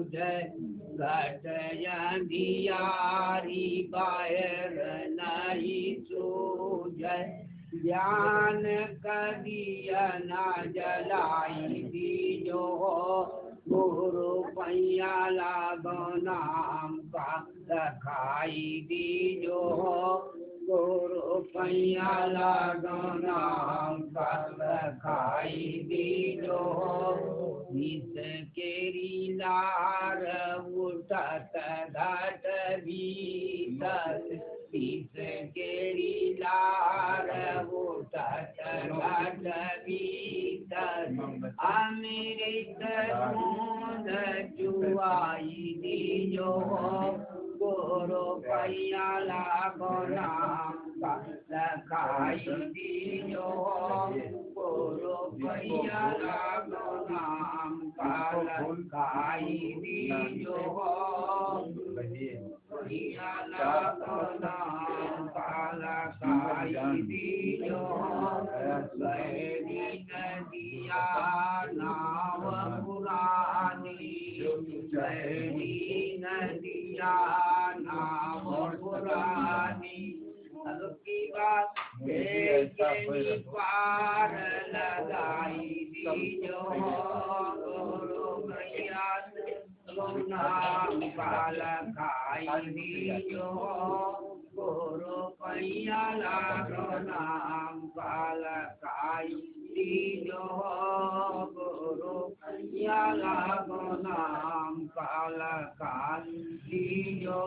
सूझे घट अंधियारी बाहर नहीं सूझे ज्ञान कदिया न जलाई दीजो गुरु पैया लागो नाम का रखाई दीजो गुरु पैया लागो नाम का रखाई दीजो नित केरी लार उठत घट भीतर नित केरी लार उठत घट भीतर अमृत बूंद जुआई दीजो गुरु पैया लागो नाम का रखाई दीजो गुरु पैया लागो नाम का रखाई दीजो पैया लागो नाम का रखाई दीजो सहरी नदिया नाव पुरानी सहरी नदिया नाम पुरानी की बात पार लगाई दीजो गुरु मैया नाम काल खाई दीजो गुरु पैया लागो नाम काल खाई दीजो गुरु पैया लागो नाम काल खाई दीजो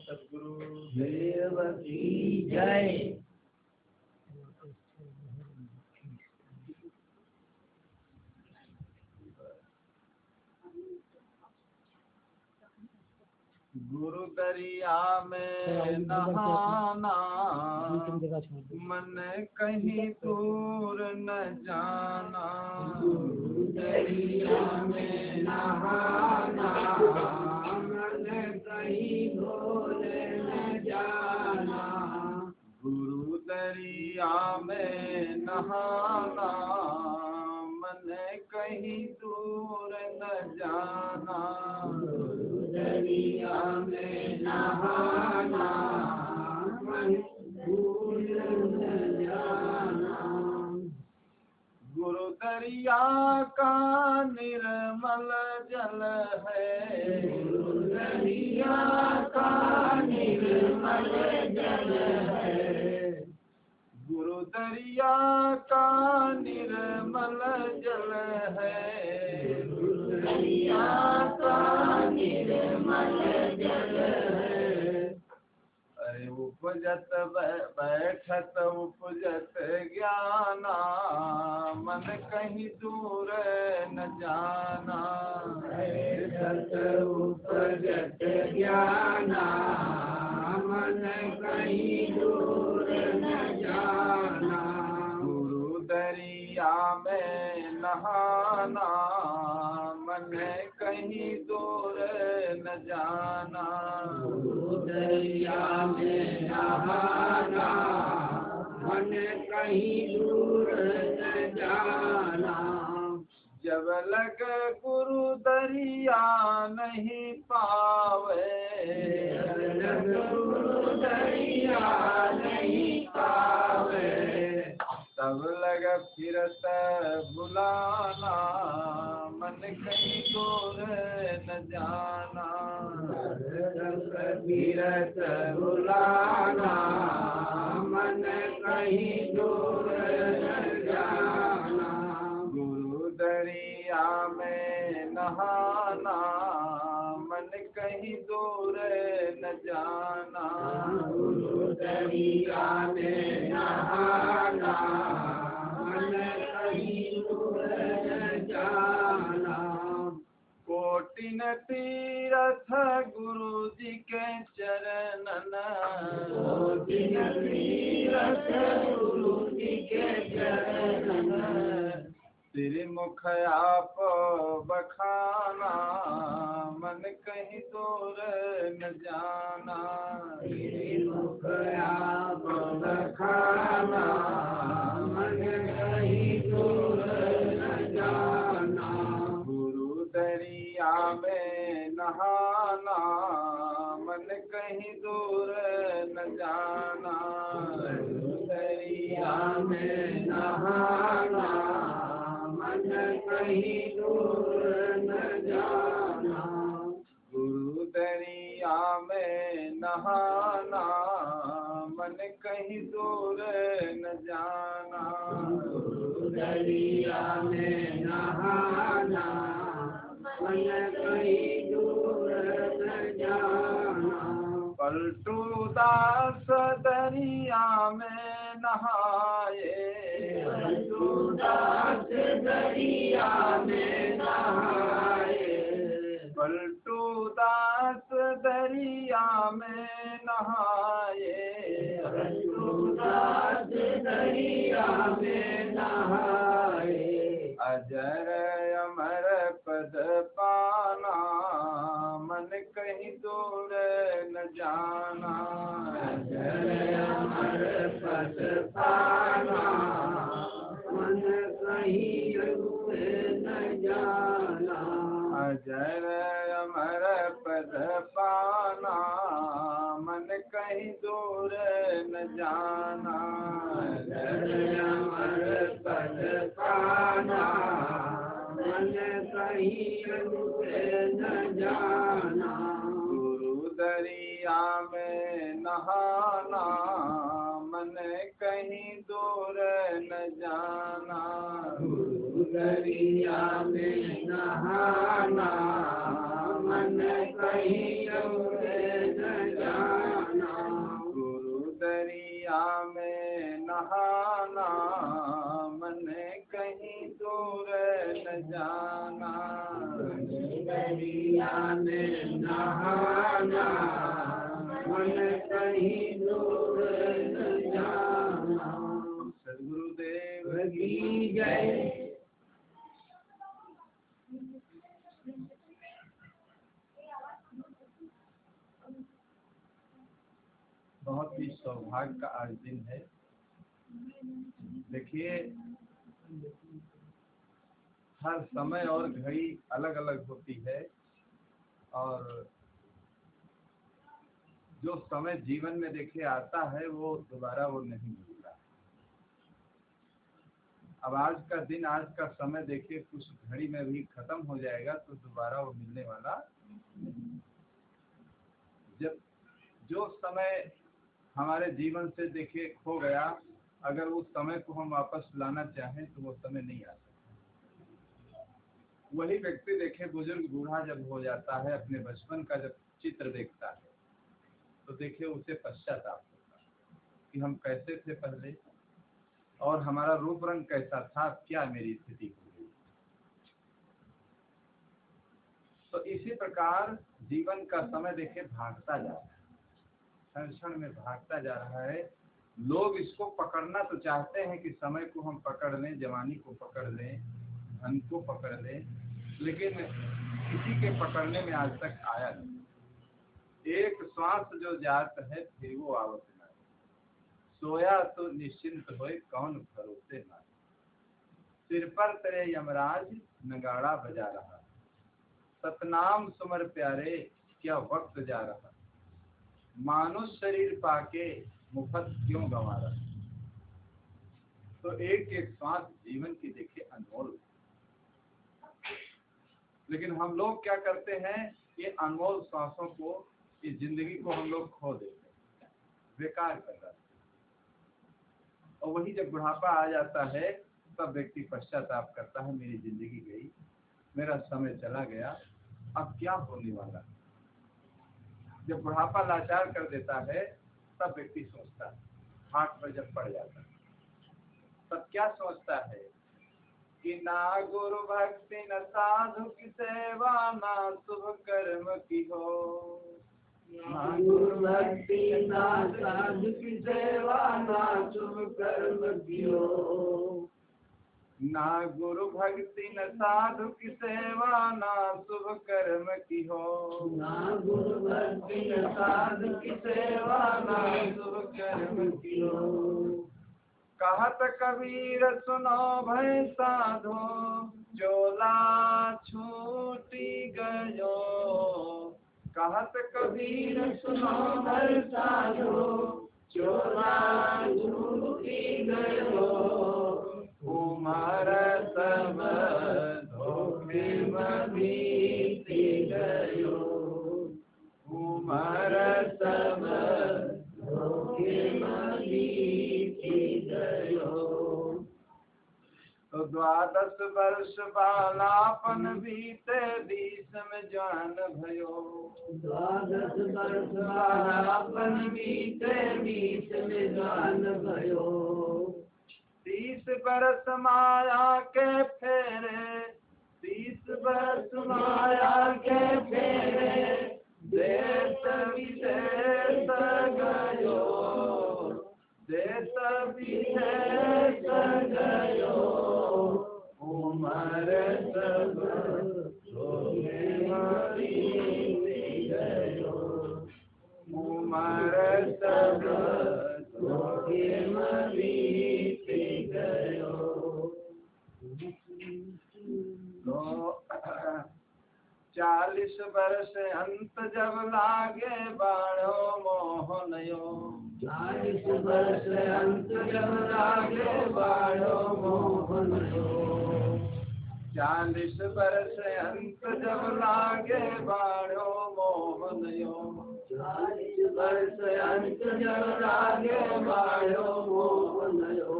सद्गुरु देव की जय। गुरु दरिया में नहाना मन कहीं दूर न जाना गुरु दरिया में नहाना मन कहीं दूर न जाना गुरु दरिया में नहाना मन कहीं दूर न जाना दरिया में नहाना मन दूर न जाना गुरु दरिया का निर्मल जल है गुरु दरिया का निर्मल जल है गुरु दरिया का निर्मल जल है दरिया का निर्मल जल है अरे उपजत बैठत उपजत ज्ञाना मन कहीं दूर न जाना बैठत उपजत ज्ञाना मन कहीं दूर न जाना गुरु दरिया में नहाना मन कहीं दूर न जाना गुरु दरिया में नहाना मन कहीं दूर न जाना जब लग गुरु दरिया नहीं पावे जब लग गुरु दरिया नहीं पावे तब लग फिरत बुलाना मन कहीं दूर न जाना फिरत बुलाना मन कहीं दूर न जाना गुरु दरिया में नहाना मन कहीं दूर न जाना गुरु दरिया में नहाना मन कहीं दूर न जाना कोटिन तीरथ गुरु जी के चरणन दिन तीरथ गुरु जी के चरणन श्रीमुख आप बखाना मन कहीं दूर न जाना श्रीमुख आप बखाना मन कहीं दूर न जाना गुरु दरिया में नहाना मन कहीं दूर न जाना दरिया में नहाना मन कहीं दूर न जाना गुरु दरिया में नहाना मन कहीं दूर न जाना दरिया में नहाना मन कहीं दूर न जाना पलटू दास दरिया में नहाए दास दरिया में नहाए पलटू दास दरिया में नहाए दास दरिया में नहाए अजर अमर पद पाना मन कहीं दूर न जाना अमर पद पाना मन कहीं दूर न जाना अजर अमर पद पाना मन कहीं दूर न जाना अमर पद पाना मन कहीं दूर न जाना गुरु दरिया में नहाना मन कहीं दूर न जाना दरिया में नहाना मन कहीं दूर न जाना गुरु दरिया में नहाना मन कहीं दूर न जाना दरिया में नहाना मन कहीं दूर न जाना सद्गुरुदेव की जय। बहुत ही सौभाग्य का आज दिन है। देखिए, हर समय और घड़ी अलग अलग होती है और जो समय जीवन में देखिए आता है वो दोबारा वो नहीं मिलता। अब आज का दिन, आज का समय देखिए कुछ घड़ी में भी खत्म हो जाएगा तो दोबारा वो मिलने वाला नहीं। जब जो समय हमारे जीवन से देखिए खो गया, अगर उस समय को हम वापस लाना चाहें तो वो समय नहीं आ सकता। वही व्यक्ति देखे बुजुर्ग बूढ़ा जब हो जाता है, अपने बचपन का जब चित्र देखता है तो देखिए उसे पश्चाताप होता है कि हम कैसे थे पहले और हमारा रूप रंग कैसा था, क्या मेरी स्थिति हो गई। तो इसी प्रकार जीवन का समय देखिए भागता जा रहा है, क्षण में भागता जा रहा है। लोग इसको पकड़ना तो चाहते हैं कि समय को हम पकड़ लें, जवानी को पकड़ लें, धन को पकड़ लें, लेकिन किसी के पकड़ने में आज तक आया नहीं। एक श्वास जो जात है फिर वो आवत ना, सोया तो निश्चिंत होए कौन भरोसे ना। सिर पर तेरे यमराज नगाड़ा बजा रहा, सतनाम सुमर प्यारे क्या वक्त जा रहा, मानुष शरीर पाके मुफ्त क्यों गंवा रहा। तो एक एक श्वास जीवन की देखिए अनमोल, लेकिन हम लोग क्या करते हैं, ये अनमोल श्वासों को, इस जिंदगी को हम लोग खो देते हैं, बेकार कर रहे हैं। और वही जब बुढ़ापा आ जाता है तब व्यक्ति पश्चाताप करता है, मेरी जिंदगी गई, मेरा समय चला गया, अब क्या होने वाला। जब बुढ़ापा लाचार कर देता है तब व्यक्ति सोचता है, हाथ पर जब पड़ जाता है तब क्या सोचता है कि ना गुरु भक्ति न साधु की सेवा, ना शुभ कर्म की हो, भक्ति ना साधु की सेवा ना शुभ कर्म कियो। ना गुरु भक्ति न साधु की सेवा ना शुभ कर्म की हो। ना गुरु भक्ति न साधु की सेवा ना शुभ कर्म कियो। कहत कबीर सुनो भय साधो चोला छूटी गयो। कहत कबीर सुनो भय साधो चोला छूटी गयो। उमर सब धोखे में बीती गयो। उमर सब धोखे में बीती गयो। तो 12 वर्ष बालापन बीते 20 में जान भयो। 12 वर्ष बालापन बीते 20 में जान भयो। 30 बरस माया के फेरे 30 बरस माया के फेरे देश विदेश गयो। देश विदेश गयो। उमर सब धोखे में बीती गयो। उमर सब धोखे में बीती गयो। तो 40 वर्ष अंत जब लागे बाणो मोहनयो। 40 वर्ष अंत जब लागे बाणो मोहनयो। 40 वर्ष अंत जब लागे बाणो मोहनयो। 40 वर्ष अंत जब लागे बाणो मोहनयो।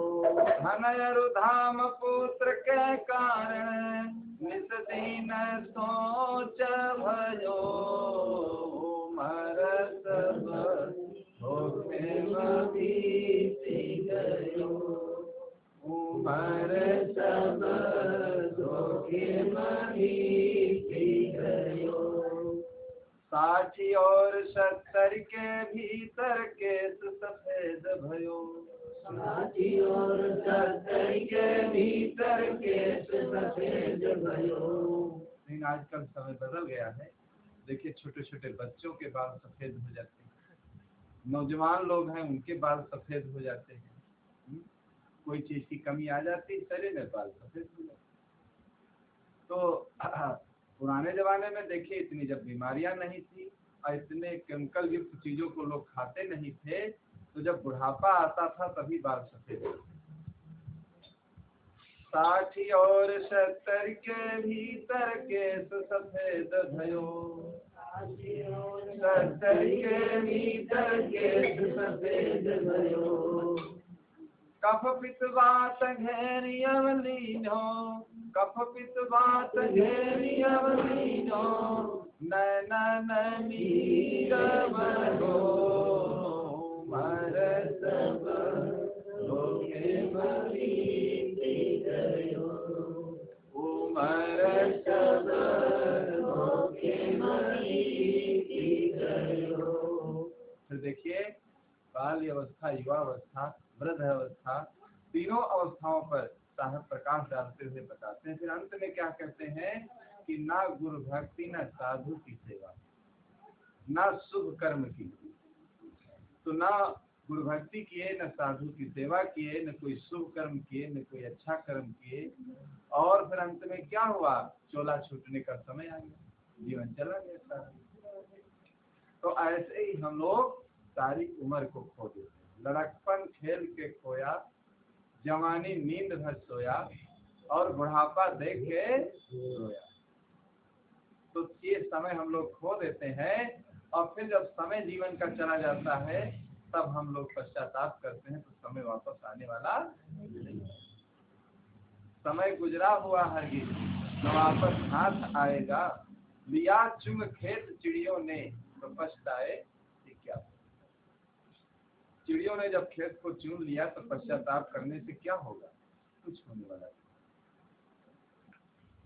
धनयरु धाम पुत्र के कारण नित दिन सोच भयो। उमर सब धोखे में बीती गयो। उमर सब धोखे में बीती गयो। 60 और 70 के भीतर केस सफेद भयो। 60 और 70 के भीतर केस सफेद भयो। लेकिन आजकल समय बदल गया है। देखिए छोटे छोटे बच्चों के बाल सफेद हो जाते हैं। नौजवान लोग हैं उनके बाल सफेद हो जाते हैं। कोई चीज की कमी आ जाती है शरीर में बाल सफेद हो जाते हैं। तो पुराने जमाने में देखिए इतनी जब बीमारियां नहीं थी और इतने केमिकल युक्त चीजों को लोग खाते नहीं थे तो जब बुढ़ापा आता था तभी बाल सफेद होते। 60 और 70 के भीतर केस सफेद भयो। 70 के भीतर केस सफेद भयो। कफ पित वात घेरी अवलीनो। कफ पित वात घेरी अवलीनो। नैन नीर बहो। उमर सब धोखे में बीती गयो। उमर सब धोखे में बीती गयो। फिर देखिए बाल्य अवस्था युवा अवस्था वृद्ध अवस्था तीनों अवस्थाओं पर साहब प्रकाश डालते हुए बताते हैं। फिर अंत में क्या कहते हैं कि ना गुरु भक्ति न साधु की सेवा ना शुभ कर्म की। तो ना गुरु भक्ति किए न साधु की सेवा किए न कोई शुभ कर्म किए न कोई अच्छा कर्म किए। और फिर अंत में क्या हुआ चोला छूटने का समय आ गया जीवन चला गया सारा। तो ऐसे ही हम लोग सारी उम्र को खो देते। लड़कपन खेल के खोया जवानी नींद भर सोया और बुढ़ापा देख के रोया। तो ये समय हम लोग खो देते हैं और फिर जब समय जीवन का चला जाता है तब हम लोग पश्चाताप करते हैं। तो समय वापस आने वाला नहीं। समय गुजरा हुआ हरगिज न वापस हाथ आएगा। लिया चुंग खेत चिड़ियों ने तो पछताए क्या। चिड़ियों ने जब खेत को चुन लिया तो पश्चाताप करने से क्या होगा कुछ होने वाला नहीं।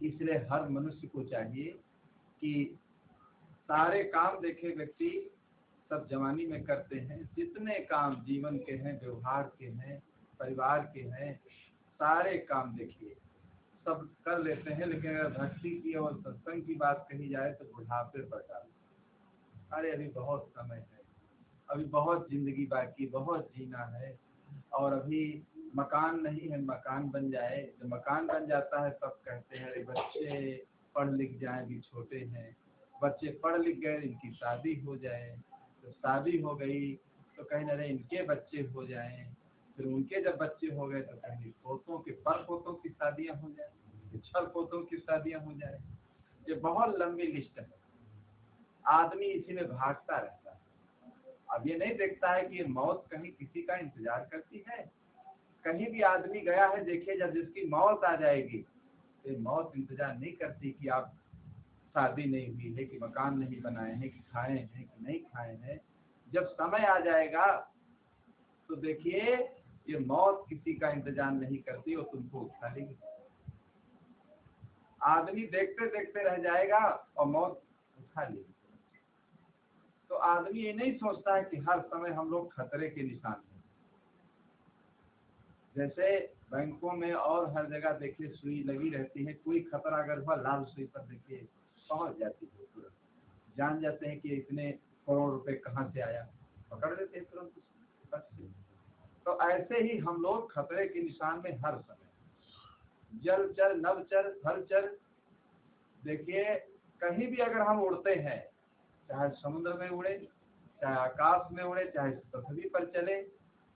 इसलिए हर मनुष्य को चाहिए कि सारे काम देखे व्यक्ति सब जवानी में करते हैं। जितने काम जीवन के हैं, व्यवहार के हैं, परिवार के हैं, सारे काम देखिए सब कर लेते हैं, लेकिन अगर भक्ति की और सत्संग की बात कही जाए तो बुढ़ापे पर डालते। अरे अभी बहुत समय है, अभी बहुत जिंदगी बाकी, बहुत जीना है, और अभी मकान नहीं है, मकान बन जाए। जब मकान बन जाता है तब कहते हैं अरे बच्चे पढ़ लिख जाए, अभी छोटे हैं, बच्चे पढ़ लिख गए, इनकी शादी हो जाए। तो शादी हो गई तो कहीं अरे इनके बच्चे हो जाएं, फिर उनके जब बच्चे हो गए तो कहीं पोतों के पर पोतों की शादियां हो जाए, छर पोतों की शादियां हो जाए। ये बहुत लंबी लिस्ट है। आदमी इसी में भागता रहता है। अब ये नहीं देखता है कि ये मौत कहीं किसी का इंतजार करती है। कहीं भी आदमी गया है, देखिए जब जिसकी मौत आ जाएगी तो मौत इंतजार नहीं करती कि आप शादी नहीं हुई है, कि मकान नहीं बनाए हैं, कि खाए हैं कि नहीं खाए हैं। जब समय आ जाएगा तो देखिए ये मौत किसी का इंतजार नहीं करती और तुमको उठा लेगी। आदमी देखते देखते रह जाएगा और मौत उठा लेगी। तो आदमी ये नहीं सोचता है कि हर समय हम लोग खतरे के निशान हैं। जैसे बैंकों में और हर जगह देखिए सुई लगी रहती है, कोई खतरा अगर हुआ लाल सुई पर देखिए पहुंच जाती है, तुरंत जान जाते हैं कि इतने करोड़ रुपए कहाँ से आया, पकड़ लेते हैं तुरंत बस से। तो ऐसे ही हम लोग खतरे के निशान में हर समय, जलचर नभचर हलचर। देखिए कहीं भी अगर हम उड़ते हैं, चाहे समुद्र में उड़े, चाहे आकाश में उड़े, चाहे पृथ्वी पर चले,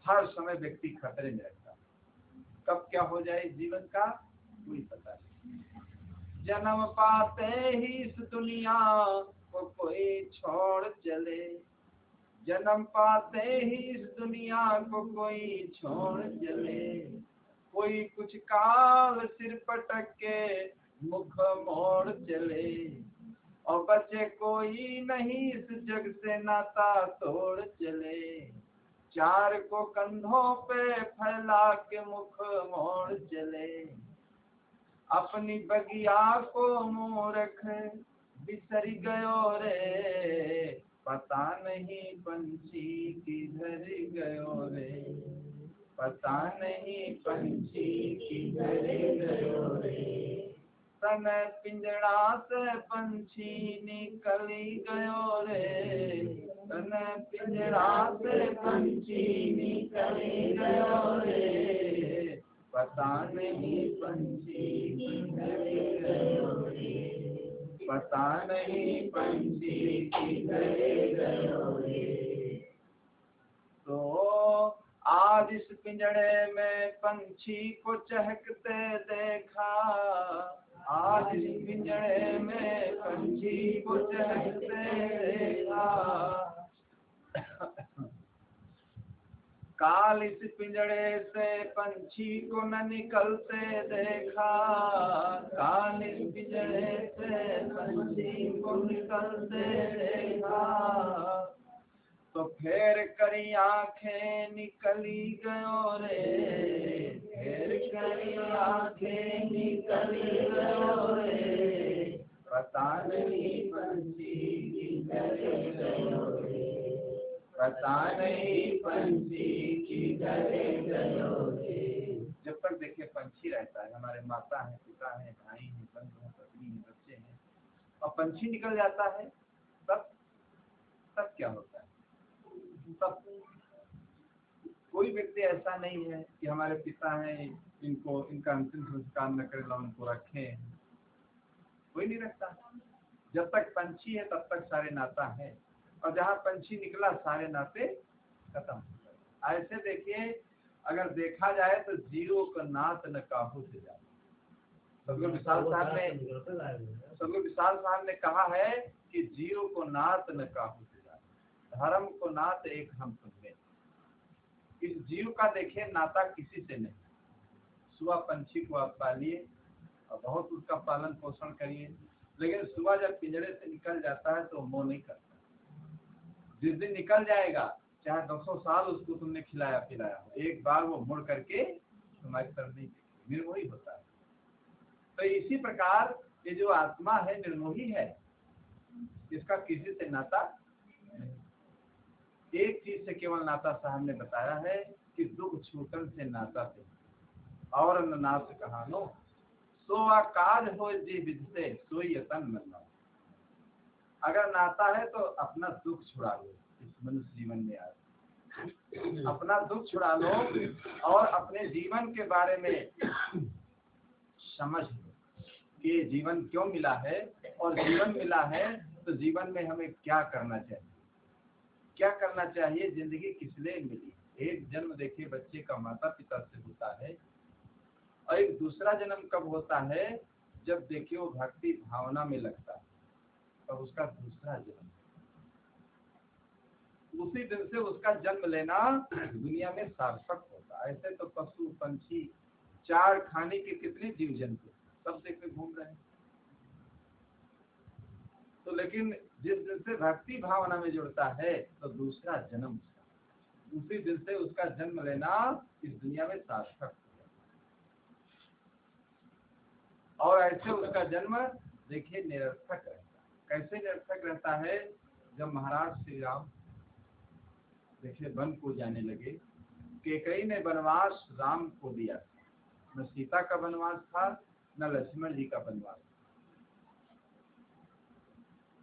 हर समय व्यक्ति खतरे में रहता है। कब क्या हो जाए जीवन का कोई पता नहीं। जन्म पाते ही इस दुनिया को कोई छोड़ चले, जन्म पाते ही इस दुनिया को कोई छोड़ चले। कोई कुछ काल सिर पटक के मुख मोड़ चले, और बचे कोई नहीं इस जग से नाता तोड़ चले। चार को कंधों पे फैला के मुख मोड़ चले, अपनी बगिया को मूर्ख बिसर गयो रे। पता नहीं पंछी किधर गयो रे, पता नहीं पंछी किधर गयो रे। तन पिंजड़ा से पंछी निकल गयो रे, तन पिंजड़ा से पंछी निकल गयो रे। पता नहीं पंछी किधर गयो रे, पता नहीं पंछी किधर गयो रे। तो आज इस पिंजड़े में पंछी को चहकते देखा, आज इस पिंजड़े में पंछी को चहकते देखा। काल इस पिंजड़े से पंछी को न निकलते देखा, काल इस पिंजड़े से पंछी को निकलते देखा। तो फेर करी आंखें निकली गयो रे, फेर करी आंखें निकली गयो रे। पता नहीं पंछी किधर गयो रे, पता नहीं पंछी किधर गयो रे। जब तक देखिए पंछी रहता है, हमारे माता है, पिता है, भाई है, बंधु है, पत्नी है, बच्चे हैं, और पंछी निकल जाता है तब क्या होता है? तब कोई व्यक्ति ऐसा नहीं है कि हमारे पिता हैं, इनको इनका अंतिम संस्कार न करे, उनको रखें, कोई नहीं रखता। जब तक पंछी है तब तक सारे नाता है, और जहाँ पंछी निकला सारे नाते खत्म। ऐसे देखिए अगर देखा जाए तो जीरो का नात न काहू से जाए। सदगुरु विशाल साहब ने कहा है कि जीरो को नात न काहू से जाए, धर्म को नात एक हम तुम्हें। इस जीव का देखिए नाता किसी से नहीं। सुबह पंछी को आप पालिए और बहुत उसका पालन पोषण करिए, लेकिन सुबह जब पिंजरे से निकल जाता है तो मोह नहीं करता। जिस दिन निकल जाएगा, चाहे 200 साल उसको तुमने खिलाया पिलाया हो, एक बार वो मुड़ करके तुम्हारी तरफ नहीं, निर्मोही होता है। तो इसी प्रकार ये जो आत्मा है निर्मोही है, इसका किसी से नाता नहीं। एक चीज से केवल नाता साहब ने बताया है कि दुख छूटन से नाता से और न नाथ कहानो सो आकाज हो जी विधते सोई यतन मनो। अगर नाता है तो अपना दुख छुड़ा लो, इस मनुष्य जीवन में आ अपना दुख छुड़ा लो और अपने जीवन के बारे में समझ लो कि जीवन क्यों मिला है, और जीवन मिला है तो जीवन में हमें क्या करना चाहिए, क्या करना चाहिए, जिंदगी किस लिए मिली। एक जन्म देखिए बच्चे का माता पिता से होता है, और एक दूसरा जन्म कब होता है, जब देखिए वो भक्ति भावना में लगता है, और उसका दूसरा जन्म उसी दिन से उसका जन्म लेना दुनिया में सार्थक होता है। ऐसे तो पशु पंछी चार खाने के कितने जीव जंतु सब देखते घूम रहे हैं, तो लेकिन जिस दिन से भक्ति भावना में जुड़ता है तो दूसरा जन्म उसी दिन से उसका जन्म लेना इस दुनिया में सार्थक होता है। और ऐसे उसका जन्म देखिए निरर्थक रहता है। कैसे निरर्थक रहता है, जब महाराज श्री राम देखिए वन को जाने लगे, कैकेयी ने वनवास राम को दिया, न सीता का वनवास था न लक्ष्मण जी का वनवास,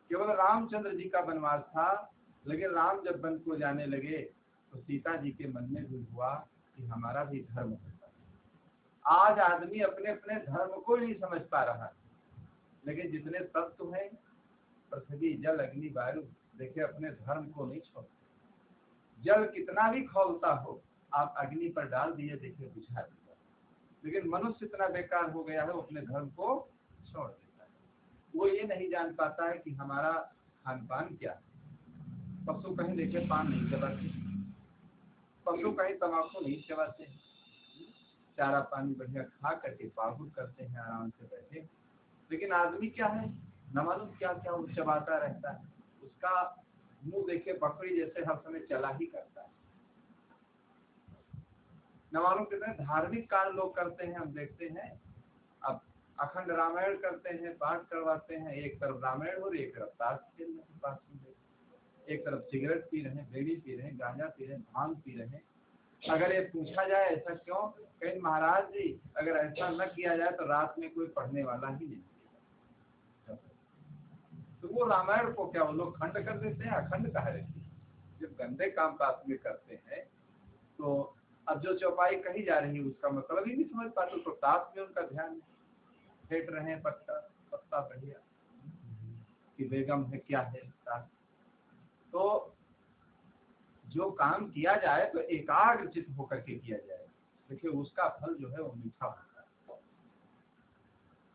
केवल रामचंद्र जी का वनवास था। लेकिन राम जब वन को जाने लगे तो सीता जी के मन में भी हुआ कि हमारा भी धर्म होता है। आज आदमी अपने अपने धर्म को नहीं समझ पा रहा है, लेकिन जितने तत्व हैं पृथ्वी जल अग्नि वायु देखिए अपने धर्म को नहीं छोड़ते। जल कितना भी खौलता हो आप अग्नि पर डाल दिए देखिए बुझा दिया, लेकिन मनुष्य इतना बेकार हो गया है वो अपने धर्म को छोड़ देता है। वो ये नहीं जान पाता है कि हमारा खान पान क्या है। पशु कहीं देखिए पान नहीं चबाते, पशु कहीं तम्बाकू नहीं चबाते, चारा पानी बढ़िया खा करके पाहुर करते हैं आराम से बैठे। लेकिन आदमी क्या है, न मालूम क्या क्या वो चबाता रहता है, उसका मुंह देखे बकरी जैसे हर समय चला ही करता है। न मालूम कितने धार्मिक कार्य लोग करते हैं, हम देखते हैं। अब अखंड रामायण करते हैं, पाठ करवाते हैं, एक तरफ रामायण और एक तरफ ताश खेल रहे हैं, पास में एक तरफ सिगरेट पी रहे हैं, बीड़ी पी रहे हैं, गांजा पी रहे हैं, भांग पी रहे हैं। अगर ये पूछा जाए ऐसा क्यों, कहीं महाराज जी अगर ऐसा न किया जाए तो रात में कोई पढ़ने वाला ही नहीं। तो वो रामायण को क्या वो लोग खंड कर देते हैं, अखंड कहा रहती है। जब गंदे काम पास में करते हैं तो अब जो चौपाई कही जा रही है उसका मतलब ही नहीं समझ पाते, तो ताश में उनका ध्यान फेंट रहे हैं, पत्ता बढ़िया कि बेगम है क्या है ताश। तो जो काम किया जाए तो एकाग्रचित होकर के किया जाए, देखिए उसका फल जो है वो मीठा होता है।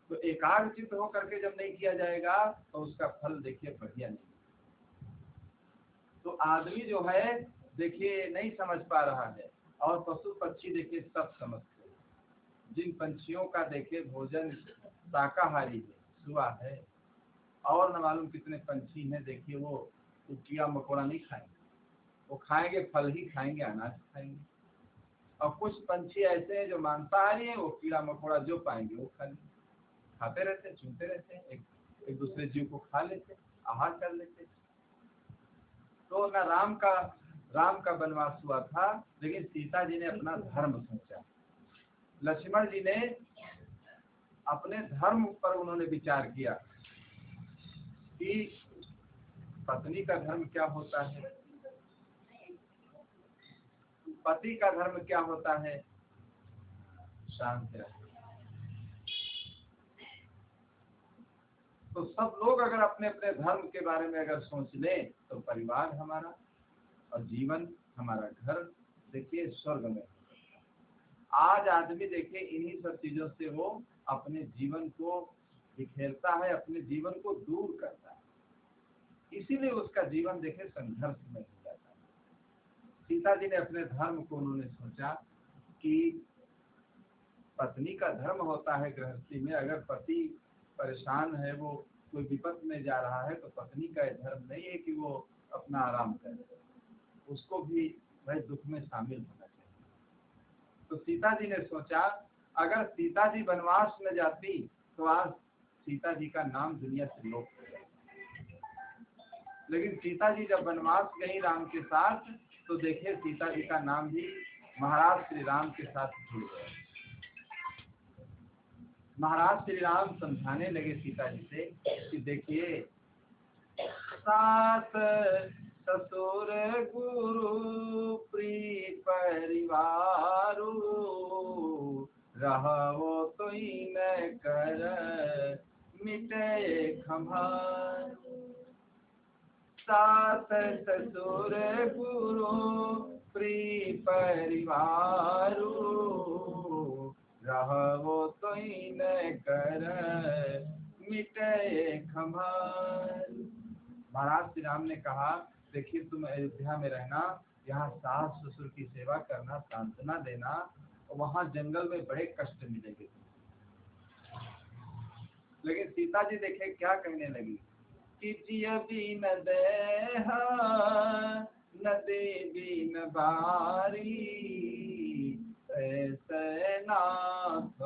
तो एकाग्रचित होकर के जब नहीं किया जाएगा तो उसका फल देखिए बढ़िया नहीं। तो आदमी जो है देखिए नहीं समझ पा रहा है, और पशु पक्षी देखिए सब समझते हैं। जिन पंछियों का देखिए भोजन शाकाहारी है, सुआ है, और न मालूम कितने पंछी हैं देखिए वो कीड़ा मकोड़ा नहीं खाएंगे, वो खाएंगे फल ही खाएंगे, अनाज खाएंगे। और कुछ पंछी ऐसे हैं जो मांसाहारी हैं, वो कीड़ा मकोड़ा जो पाएंगे वो खाते रहते हैं, चुनते रहते हैं, एक दूसरे जीव को खा लेते, आहार कर लेते। तो ना राम का वनवास हुआ था, लेकिन सीता जी ने अपना धर्म सोचा, लक्ष्मण जी ने अपने धर्म पर उन्होंने विचार किया कि पत्नी का धर्म क्या होता है, पति का धर्म क्या होता है, शांत रहे। तो सब लोग अगर अपने अपने धर्म के बारे में अगर सोच लें तो परिवार हमारा और जीवन हमारा घर देखिए स्वर्ग में। आज आदमी देखिए इन्हीं सब चीजों से वो अपने जीवन को बिखेरता है, अपने जीवन को दूर करता है, इसीलिए उसका जीवन देखिए संघर्ष में हो जाता है। सीता जी ने अपने धर्म को उन्होंने सोचा कि पत्नी का धर्म होता है गृहस्थी में, अगर पति परेशान है, वो कोई विपद में जा रहा है, तो पत्नी का धर्म नहीं है कि वो अपना आराम करे, उसको भी भाई दुख में शामिल होना चाहिए। तो सीता जी ने सोचा अगर सीता जी वनवास में जाती तो आज सीता जी का नाम दुनिया से लोप हो जाए। लेकिन सीता जी जब वनवास गई राम के साथ, तो देखिए सीता जी का नाम भी महाराज श्री राम के साथ जुड़ गया। महाराज श्री राम समझाने लगे सीता जी से कि देखिए, सास ससुर गुरु प्रिय परिवारू, रहो तो न कर मिटे खंभार। सास ससुर गुरु प्रिय परिवारू, रहो तो न कर मिटे खंभार। महाराज श्री राम ने कहा, देखिए तुम अयोध्या में रहना, यहाँ सास ससुर की सेवा करना, सांत्वना देना, और वहाँ जंगल में बड़े कष्ट मिलेंगे। लेकिन सीता जी देखे क्या कहने लगी कि जिय बीन देह न देवी न बारी, ऐसे नाथ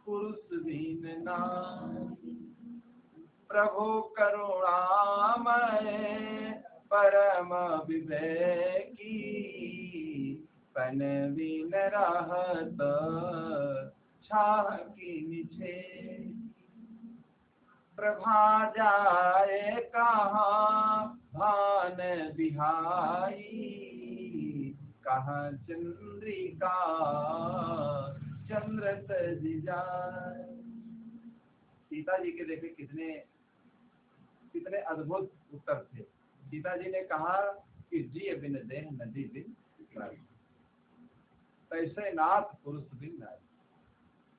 पुरुष बीन नारी। प्रभु करुणामय परम विवेकी, पन बिन रहत छाह की निछे। प्रभा जाए कहाँ भान बिहाई, कहाँ चंद्रिका चंद्र तज जाए। सीता जी के देखे कितने अद्भुत उत्तर थे। सीता जी ने कहा कि जी बिन देह नदी बिन नारी, ऐसे नाथ पुरुष बिन नारी।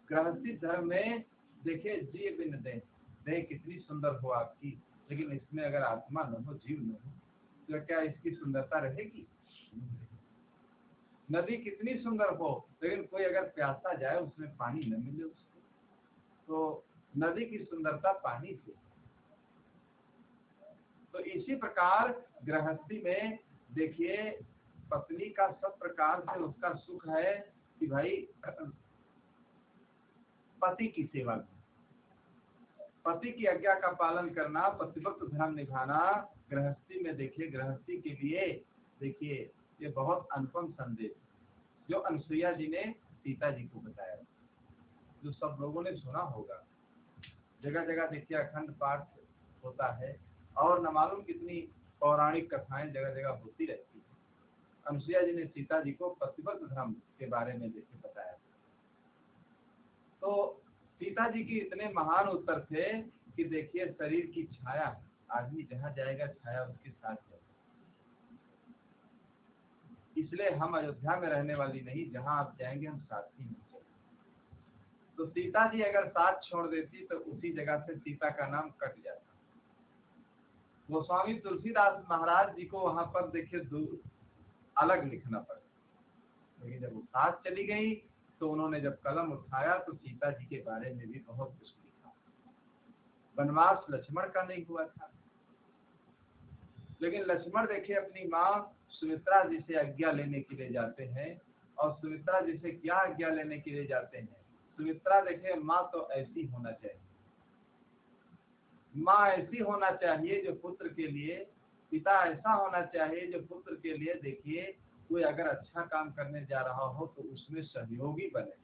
गृहस्थी धर्म में देखिए, जी बिन देह, देह कितनी सुंदर हो आपकी, लेकिन इसमें अगर आत्मा न हो, जीव न हो, तो क्या इसकी सुंदरता रहेगी? नदी कितनी सुंदर हो, लेकिन कोई अगर प्यासा जाए, उसमें पानी न मिले उसको, तो नदी की सुंदरता पानी से। तो इसी प्रकार गृहस्थी में देखिए, पत्नी का सब प्रकार से उसका सुख है कि भाई पति की सेवा, पति की आज्ञा का पालन करना, पतिव्रत धर्म निभाना। गृहस्थी में देखिए, गृहस्थी के लिए देखिए ये बहुत अनुपम संदेश जो अनुसुईया जी ने सीता जी को बताया, जो सब लोगों ने सुना होगा। जगह जगह देखिए अखंड पाठ होता है, और न मालूम कितनी पौराणिक कथाएं जगह जगह होती रहती है। अनुसुईया जी ने सीता जी को पतिव्रत धर्म के बारे में देखिए बताया। तो सीता जी की इतने महान उत्तर थे कि देखिए, शरीर की छाया, आदमी जहाँ जाएगा छाया उसके साथ है। इसलिए हम अयोध्या में रहने वाली नहीं, जहाँ आप जाएंगे हम साथी में चलेंगे। तो सीता जी अगर साथ छोड़ देती तो उसी जगह से सीता का नाम कट जाता। गोस्वामी तुलसीदास महाराज जी को वहां पर देखिए अलग लिखना पड़ा, लेकिन जब वो साथ चली गई तो उन्होंने जब कलम उठाया तो सीता जी के बारे में भी बहुत कुछ लिखा। वनवास लक्ष्मण का नहीं हुआ था, लेकिन लक्ष्मण देखिए अपनी माँ सुमित्रा जी से आज्ञा लेने के लिए जाते हैं, और सुमित्रा जी से क्या आज्ञा लेने के लिए जाते हैं? सुमित्रा देखिए, माँ तो ऐसी होना चाहिए, माँ ऐसी होना चाहिए जो पुत्र के लिए, पिता ऐसा होना चाहिए जो पुत्र के लिए देखिए कोई अगर अच्छा काम करने जा रहा हो तो उसमें सहयोगी बने।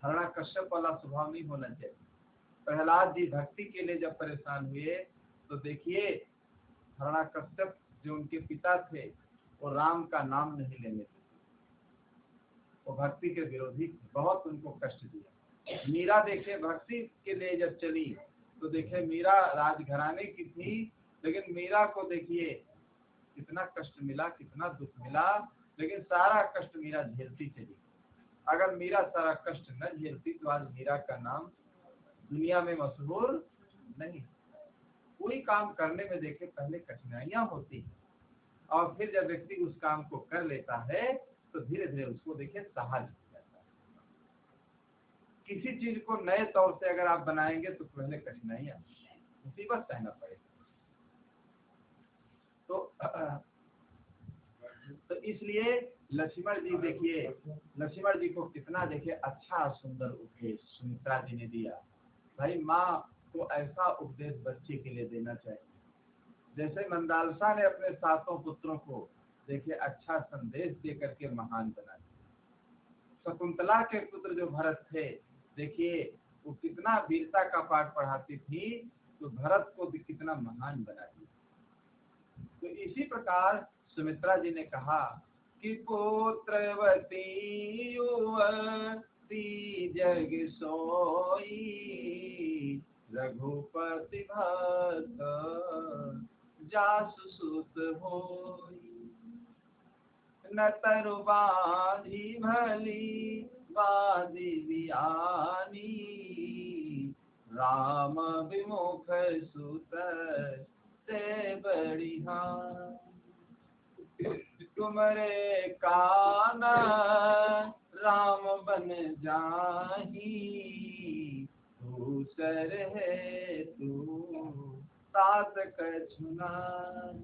हिरण्यकश्यप वाला स्वभाव नहीं होना चाहिए। प्रहलाद जी भक्ति के लिए जब परेशान हुए तो देखिए, हिरण्यकश्यप जो उनके पिता थे वो राम का नाम नहीं लेने थे, वो भक्ति के विरोधी, बहुत उनको कष्ट दिया। मीरा देखिए भक्ति के लिए जब चली तो देखिए, मीरा राजघराने की थी, लेकिन मीरा को देखिए कितना कष्ट मिला, कितना दुख मिला, लेकिन सारा कष्ट मीरा झेलती चली। अगर मीरा सारा कष्ट न झेलती तो आज मीरा का नाम दुनिया में मशहूर नहीं। कोई काम करने में देखिए पहले कठिनाइयां होती हैं, और फिर जब व्यक्ति उस काम को कर लेता है तो धीरे धीरे उसको देखिए सहज हो जाता है। किसी चीज को नए तौर से अगर आप बनाएंगे तो पहले कठिनाइयां, मुसीबत सहना पड़ेगा। तो इसलिए लक्ष्मण जी देखिए, लक्ष्मण जी को कितना देखिए अच्छा सुंदर उपदेश सुमित्रा जी ने दिया। भाई माँ को ऐसा उपदेश बच्चे के लिए देना चाहिए जैसे मंदालसा ने अपने 7 पुत्रों को देखिए अच्छा संदेश दे करके महान बना दिया। शकुंतला के पुत्र जो भरत थे, देखिए वो कितना वीरता का पाठ पढ़ाती थी, तो भरत को भी कितना महान बना दिया। तो इसी प्रकार सुमित्रा जी ने कहा कि पुत्रवती युवती जग सोई, रघुपति भक्त जासु सुत होई। न तरु बांधी भली बांधी बियानी, राम विमुख सुत से बड़ी हानि। तुमरे कान राम बन जाही, दूसर है तू तात कछुनाई।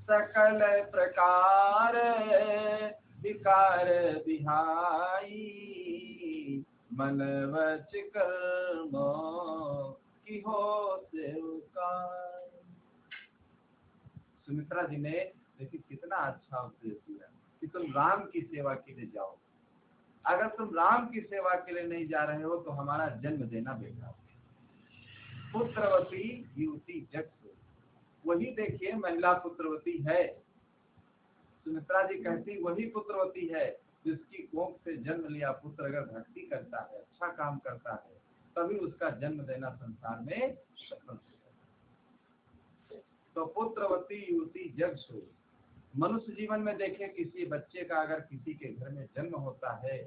सकल प्रकार विकार बिहाई, मन वच कर्म की हो सेवकाई। सुमित्रा जी ने देखिए कितना अच्छा उपदेश दिया कि तुम राम की सेवा के लिए जाओ। अगर तुम राम की सेवा के लिए नहीं जा रहे हो तो हमारा जन्म देना बेकार। पुत्रवती युवती जग सोई, वही देखिए महिला पुत्रवती है। सुमित्रा जी कहती वही पुत्रवती है जिसकी कोख से जन्म लिया पुत्र अगर भक्ति करता है, अच्छा काम करता है, तभी उसका जन्म देना संसार में सफल होगा। तो पुत्रवती युवती जग सोई। मनुष्य जीवन में देखिए किसी बच्चे का अगर किसी के घर में जन्म होता है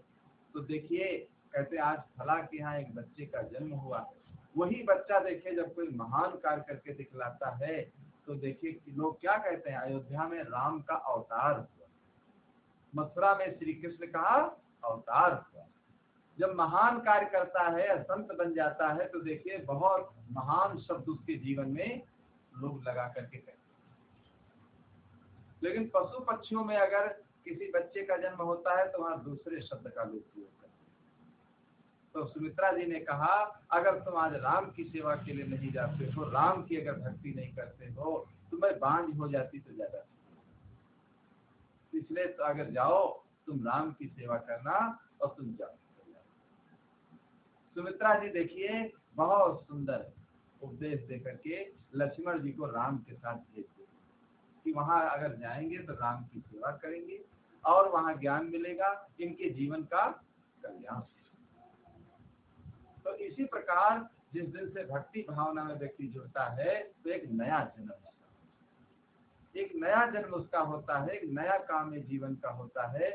तो देखिए कहते आज फला के यहाँ एक बच्चे का जन्म हुआ है। वही बच्चा देखिए जब कोई महान कार्य करके दिखलाता है तो देखिए कि लोग क्या कहते हैं, अयोध्या में राम का अवतार हुआ, मथुरा में श्री कृष्ण का अवतार हुआ। जब महान कार्य करता है, संत बन जाता है, तो देखिए बहुत महान शब्द उसके जीवन में लोग लगा करके कहते हैं। लेकिन पशु पक्षियों में अगर किसी बच्चे का जन्म होता है तो वहां दूसरे शब्द का लोग प्रयोग करते हैं। तो सुमित्रा जी ने कहा अगर तुम आज राम की सेवा के लिए नहीं जाते हो, राम की अगर भक्ति नहीं करते हो, तो मैं बांझ हो जाती तो ज्यादा। इसलिए तो अगर जाओ तुम राम की सेवा करना और तुम जाओ। सुमित्रा जी देखिए बहुत सुंदर उपदेश देकर के लक्ष्मण जी को राम के साथ भेज दिया कि वहां अगर जाएंगे तो राम की सेवा करेंगे और वहां ज्ञान मिलेगा, इनके जीवन का कल्याण। तो इसी प्रकार जिस दिन से भक्ति भावना में व्यक्ति जुड़ता है तो एक नया जन्म होता है, एक नया जन्म उसका होता है, एक नया काम में जीवन का होता है।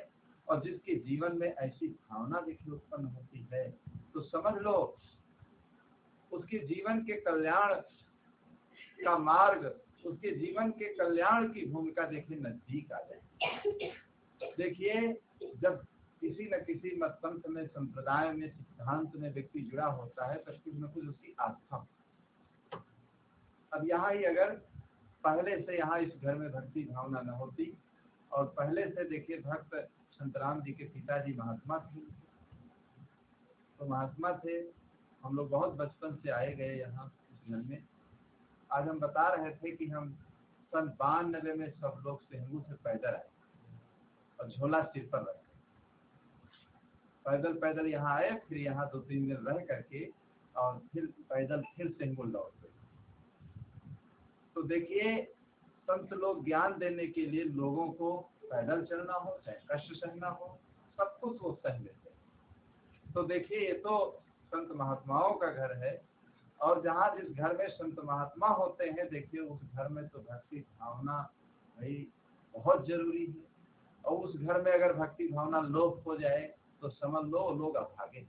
और जिसके जीवन में ऐसी भावना देखिए उत्पन्न होती है तो समझ लो उसके जीवन के कल्याण का मार्ग, उसके जीवन के कल्याण की भूमिका देखिए नजदीक आ जाए। देखिए जब किसी न किसी मत पंथ में, संप्रदाय में, सिद्धांत में व्यक्ति जुड़ा होता है तो कुछ न कुछ उसकी आस्था। अब यहाँ ही अगर पहले से यहाँ इस घर में भक्ति भावना न होती और पहले से देखिए भक्त संतराम जी के पिताजी महात्मा थे, तो महात्मा थे, हम लोग बहुत बचपन से आए गए यहाँ इस घर में। आज हम बता रहे थे कि हम सन 92 में सब लोग सेहंगू से पैदल आए और झोला सिर पर रखे, पैदल पैदल यहाँ आए, फिर यहाँ 2-3 दिन रह करके और फिर पैदल फिर सेहंगू लौट गए। तो देखिए संत लोग ज्ञान देने के लिए लोगों को पैदल चलना हो चाहे कष्ट सहना हो, सब कुछ वो सह लेते हैं। तो देखिए ये तो संत महात्माओं का घर है और जहाँ जिस घर में संत महात्मा होते हैं देखिए उस घर में तो भक्ति भावना भाई बहुत जरूरी है। और उस घर में अगर भक्ति भावना लोप हो जाए तो समझ लो लोग अभागे।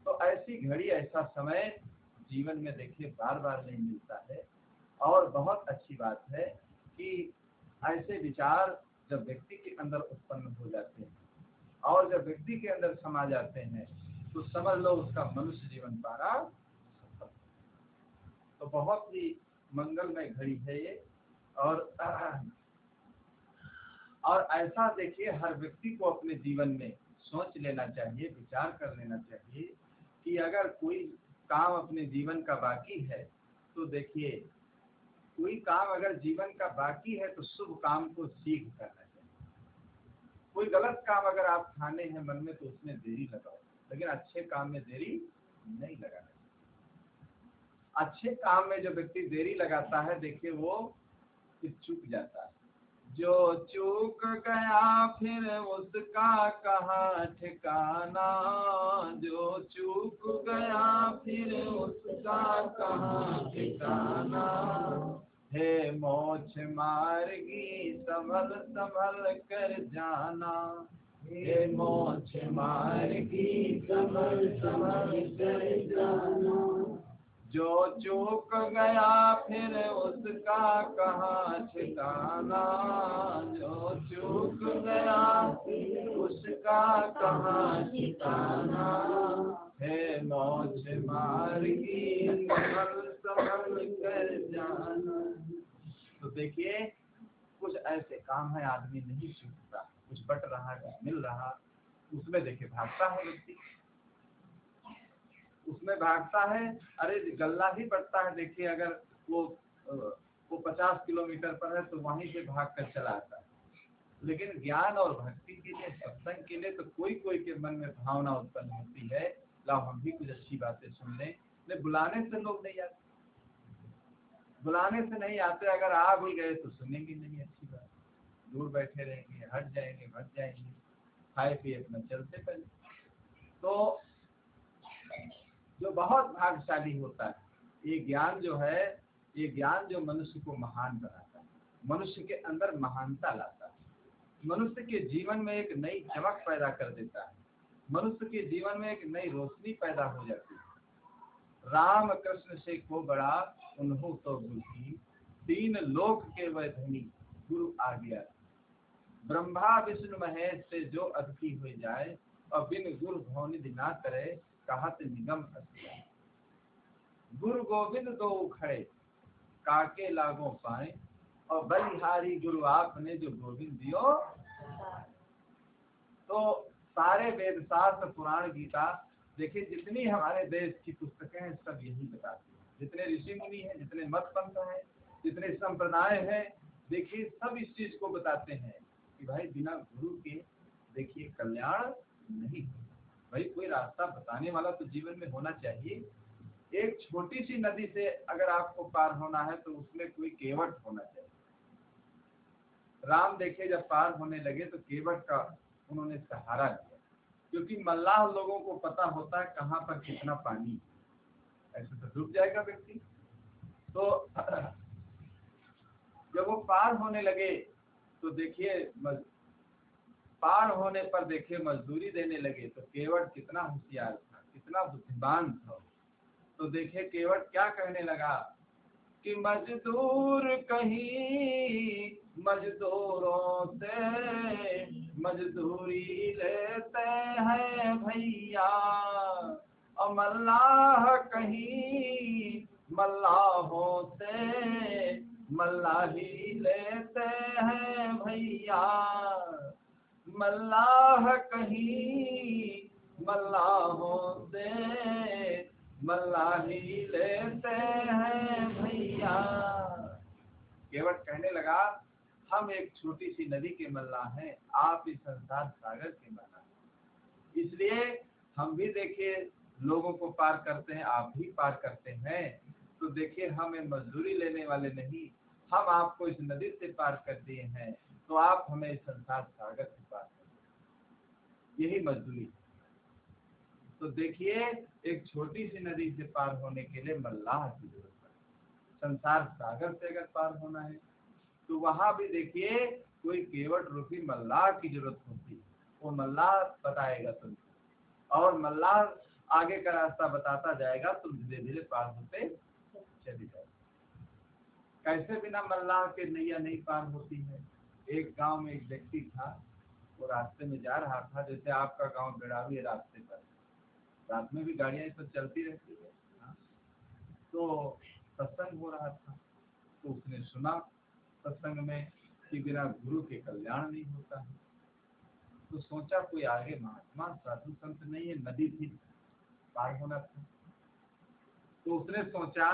तो ऐसी घड़ी ऐसा समय जीवन में देखिए बार बार नहीं मिलता है। और बहुत अच्छी बात है कि ऐसे विचार जब व्यक्ति के अंदर उत्पन्न हो जाते हैं और जब व्यक्ति के अंदर समा जाते हैं तो समझ लो उसका मनुष्य जीवन पारा सफल। तो बहुत ही मंगलमय घड़ी है ये। और ऐसा देखिए हर व्यक्ति को अपने जीवन में सोच लेना चाहिए, विचार कर लेना चाहिए कि अगर कोई काम अपने जीवन का बाकी है तो देखिए कोई काम अगर जीवन का बाकी है तो शुभ काम को सीख करना चाहिए। कोई गलत काम अगर आप ठाने हैं मन में तो उसमें देरी लगाओ, लेकिन अच्छे काम में देरी नहीं लगाना। अच्छे काम में जो व्यक्ति देरी लगाता है देखिए वो फिर चूक जाता है। जो चूक गया फिर उसका कहाँ ठिकाना, जो चूक गया फिर उसका कहाँ ठिकाना। हे मोछ मार्गी संभल संभल कर जाना, हे मोछ मार्गी संभल संभल कर जाना। जो चूक गया फिर उसका कहाँ ठिकाना, जो चूक गया फिर उसका कहाँ ठिकाना। हे मोछ मार्गी संभल संभल कर जाना। तो देखिए कुछ ऐसे काम है आदमी नहीं चूकता, कुछ बट रहा है, मिल रहा, उसमें देखिए भागता है व्यक्ति, उसमें भागता है। अरे गल्ला ही बढ़ता है, देखिए अगर वो 50 किलोमीटर पर है तो वहीं से भाग कर चला आता है। लेकिन ज्ञान और भक्ति के लिए, सत्संग के लिए तो कोई कोई के मन में भावना उत्पन्न होती है, लाओ हम भी कुछ अच्छी बातें सुन लें। बुलाने से लोग नहीं आते, बुलाने से नहीं आते, अगर आ भी गए तो सुनेंगे नहीं अच्छी बात, दूर बैठे रहेंगे, हट जाएंगे, भट जाएंगे, खाए पिए अपना चलते पहले। तो जो बहुत भाग्यशाली होता है, ये ज्ञान जो है, ये ज्ञान जो मनुष्य को महान बनाता है, मनुष्य के अंदर महानता लाता है, मनुष्य के जीवन में एक नई चमक पैदा कर देता है, मनुष्य के जीवन में एक नई रोशनी पैदा हो जाती है। राम कृष्ण से को बड़ा उन्हों तो गुरु की, तीन लोक के वह धनी गुरु आ गया। ब्रह्मा विष्णु महेश से जो अतिथि हो जाए, और बिन गुरु भवनिधि ना करे, कहत निगम अस्या। गुरु गोविंद दो खड़े, काके लागो पाए, और बलिहारी गुरु आपने जो गोविंद दियो। तो सारे वेद शास्त्र पुराण गीता देखिए, जितनी हमारे देश की पुस्तकें हैं सब यही बताती हैं। जितने ऋषि मुनि हैं, जितने मत पंथ हैं, जितने संप्रदाय हैं, देखिए सब इस चीज को बताते हैं कि भाई बिना गुरु के देखिए कल्याण नहीं। भाई कोई रास्ता बताने वाला तो जीवन में होना चाहिए। एक छोटी सी नदी से अगर आपको पार होना है तो उसमें कोई केवट होना चाहिए। राम देखिए जब पार होने लगे तो केवट का उन्होंने सहारा लिया, क्योंकि मल्लाह लोगों को पता होता है कहाँ पर कितना पानी, ऐसे तो डूब जाएगा व्यक्ति। तो जब वो पार होने लगे तो देखिए पार होने पर देखिए मजदूरी देने लगे, तो केवट कितना होशियार था, कितना बुद्धिमान था। तो देखिए केवट क्या कहने लगा कि मजदूर कहीं मजदूरों से मजदूरी लेते हैं भैया, और मल्लाह कहीं मल्लाहों से मल्लाही लेते हैं भैया, मल्लाह कहीं मल्लाहों से मल्लाही लेते हैं भैया। केवट कहने लगा हम एक छोटी सी नदी के मल्लाह हैं, आप इस संसार सागर के मल्लाह हैं। इसलिए हम भी देखिए लोगों को पार करते हैं, आप भी पार करते हैं। तो देखिए हम मजदूरी लेने वाले नहीं, हम आपको इस नदी से पार कर दिए हैं, तो आप हमें इस संसार सागर से पार कर दिए, यही मजदूरी। तो देखिए एक छोटी सी नदी से पार होने के लिए मल्लाह की जरूरत है। संसार सागर से अगर पार होना है तो वहां भी देखिए कोई केवट रूपी मल्लाह की जरूरत होती है। वो मल्लाह बताएगा तुमको, और मल्लाह आगे का रास्ता बताता जाएगा, तुम धीरे धीरे पार होते चले जाओ। कैसे बिना मल्लाह के नैया नहीं पार होती है। एक गांव में एक व्यक्ति था, वो रास्ते में जा रहा था, जैसे आपका गांव बेड़ावी है, रास्ते पर रात में भी गाड़ियां तो चलती रहती है। तो सत्संग हो रहा था, तो उसने सुना सत्संग में कि बिना गुरु के कल्याण नहीं होता है। तो सोचा कोई आगे महात्मा साधु संत नहीं है, नदी थी, पार होना था। तो उसने सोचा